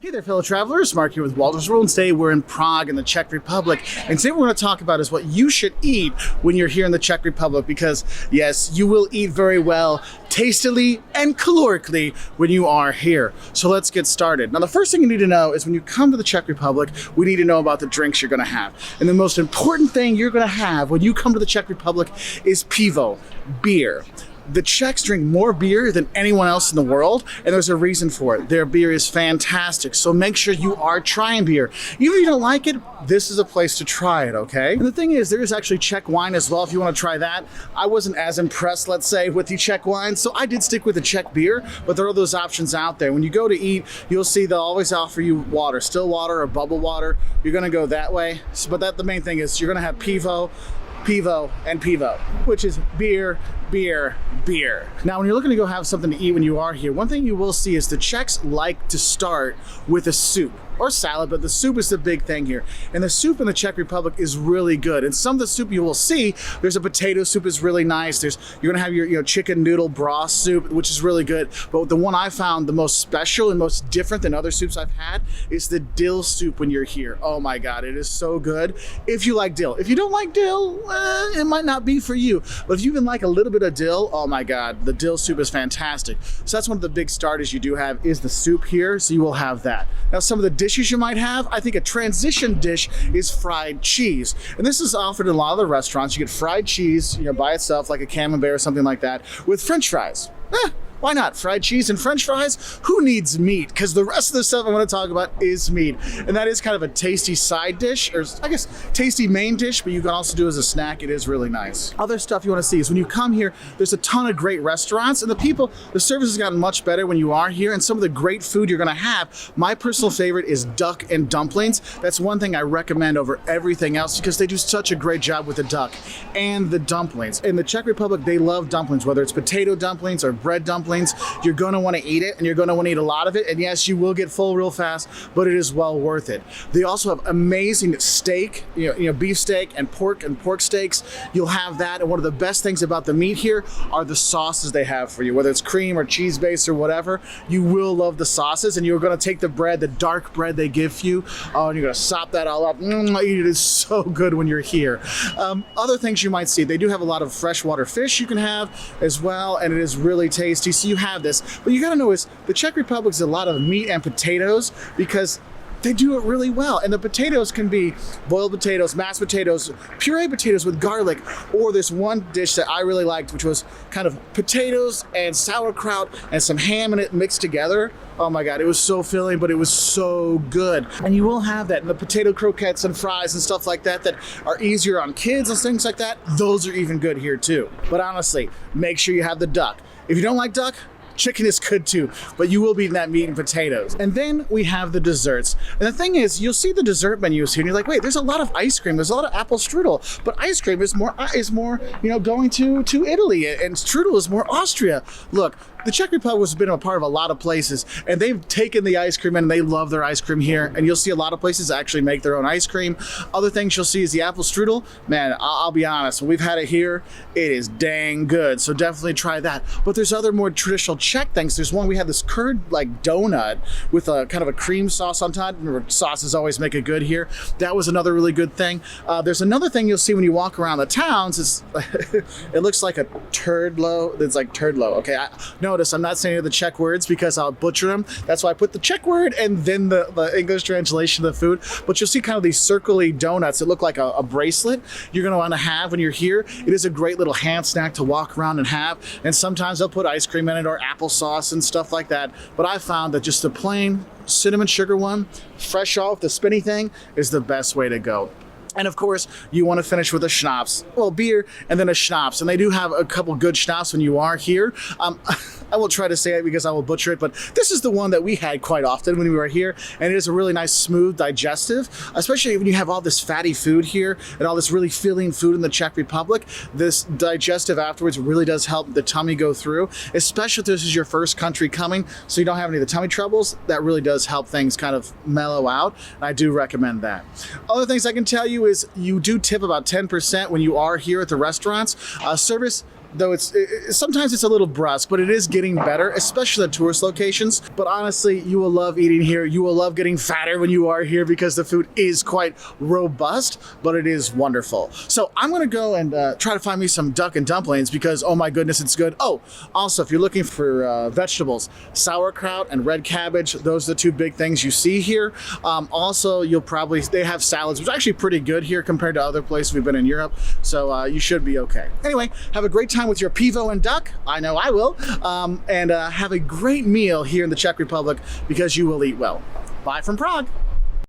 Hey there, fellow travelers. Mark here with Wolters World, and today we're in Prague in the Czech Republic. And today what we're going to talk about is what you should eat when you're here in the Czech Republic, because yes, you will eat very well, tastily and calorically when you are here. So let's get started. Now, the first thing you need to know is when you come to the Czech Republic, we need to know about the drinks you're going to have. And the most important thing you're going to have when you come to the Czech Republic is Pivo, beer. The Czechs drink more beer than anyone else in the world, and there's a reason for it. Their beer is fantastic, so make sure you are trying beer. Even if you don't like it, this is a place to try it, okay? And the thing is, there is actually Czech wine as well if you want to try that. I wasn't as impressed, let's say, with the Czech wine, so I did stick with the Czech beer, but there are those options out there. When you go to eat, you'll see they'll always offer you water, still water or bubble water. You're gonna go that way, but the main thing is you're gonna have Pivo, and Pivo, which is beer, beer, beer. Now, when you're looking to go have something to eat when you are here, one thing you will see is the Czechs like to start with a soup or salad, but the soup is the big thing here. And the soup in the Czech Republic is really good. And some of the soup you will see, there's a potato soup is really nice. You're gonna have your chicken noodle broth soup, which is really good. But the one I found the most special and most different than other soups I've had is the dill soup when you're here. Oh my God, it is so good. If you like dill. If you don't like dill, it might not be for you. But if you even like a little bit of dill, oh my God, the dill soup is fantastic. So that's one of the big starters you do have is the soup here. So you will have that. Now, some of the dishes you might have, I think a transition dish is fried cheese. And this is offered in a lot of the restaurants. You get fried cheese, by itself, like a camembert or something like that, with French fries. Why not? Fried cheese and French fries? Who needs meat? Because the rest of the stuff I'm going to talk about is meat. And that is kind of a tasty side dish, or I guess tasty main dish, but you can also do as a snack. It is really nice. Other stuff you want to see is when you come here, there's a ton of great restaurants, and the service has gotten much better when you are here, and some of the great food you're going to have. My personal favorite is duck and dumplings. That's one thing I recommend over everything else because they do such a great job with the duck and the dumplings. In the Czech Republic, they love dumplings, whether it's potato dumplings or bread dumplings. You're going to want to eat it, and you're going to want to eat a lot of it. And yes, you will get full real fast, but it is well worth it. They also have amazing steak, beef steak and pork steaks. You'll have that. And one of the best things about the meat here are the sauces they have for you, whether it's cream or cheese based or whatever. You will love the sauces, and you're going to take the bread, the dark bread they give you, and you're going to sop that all up. It is so good when you're here. Other things you might see, they do have a lot of freshwater fish you can have as well, and it is really tasty. So you have this, but you got to know is the Czech Republic is a lot of meat and potatoes because they do it really well. And the potatoes can be boiled potatoes, mashed potatoes, puree potatoes with garlic, or this one dish that I really liked, which was kind of potatoes and sauerkraut and some ham in it mixed together. Oh my God, it was so filling, but it was so good. And you will have that in the potato croquettes and fries and stuff like that are easier on kids and things like that. Those are even good here too. But honestly, make sure you have the duck. If you don't like duck, chicken is good too, but you will be eating that meat and potatoes. And then we have the desserts. And the thing is, you'll see the dessert menus here and you're like, wait, there's a lot of ice cream. There's a lot of apple strudel, but ice cream is more, going to Italy, and strudel is more Austria. Look, the Czech Republic has been a part of a lot of places, and they've taken the ice cream and they love their ice cream here. And you'll see a lot of places actually make their own ice cream. Other things you'll see is the apple strudel. Man, I'll be honest, when we've had it here, it is dang good. So definitely try that. But there's other more traditional Czech things. There's one, we had this curd like donut with a kind of a cream sauce on top. Remember, sauces always make it good here. That was another really good thing. There's another thing you'll see when you walk around the towns is it looks like a turdlo. It's like turdlo. Okay, notice I'm not saying the Czech words because I'll butcher them. That's why I put the Czech word and then the English translation of the food. But you'll see kind of these circly donuts that look like a bracelet you're going to want to have when you're here. It is a great little hand snack to walk around and have. And sometimes they'll put ice cream in it or applesauce and stuff like that. But I found that just the plain cinnamon sugar one, fresh off the spinny thing, is the best way to go. And of course, you want to finish with a schnapps. Well, beer and then a schnapps. And they do have a couple good schnapps when you are here. I will try to say it because I will butcher it, but this is the one that we had quite often when we were here. And it is a really nice, smooth, digestive, especially when you have all this fatty food here and all this really filling food in the Czech Republic. This digestive afterwards really does help the tummy go through, especially if this is your first country coming, so you don't have any of the tummy troubles. That really does help things kind of mellow out. And I do recommend that. Other things I can tell you is you do tip about 10% when you are here at the restaurants. Service though sometimes it's a little brusque, but it is getting better, especially at tourist locations. But honestly, you will love eating here. You will love getting fatter when you are here because the food is quite robust, but it is wonderful. So I'm gonna go and try to find me some duck and dumplings because, oh my goodness, it's good. Oh, also, if you're looking for vegetables, sauerkraut and red cabbage, those are the two big things you see here. Also, they have salads, which are actually pretty good here compared to other places we've been in Europe. So you should be okay. Anyway, have a great time with your pivo and duck. I know I will. And have a great meal here in the Czech Republic because you will eat well. Bye from Prague.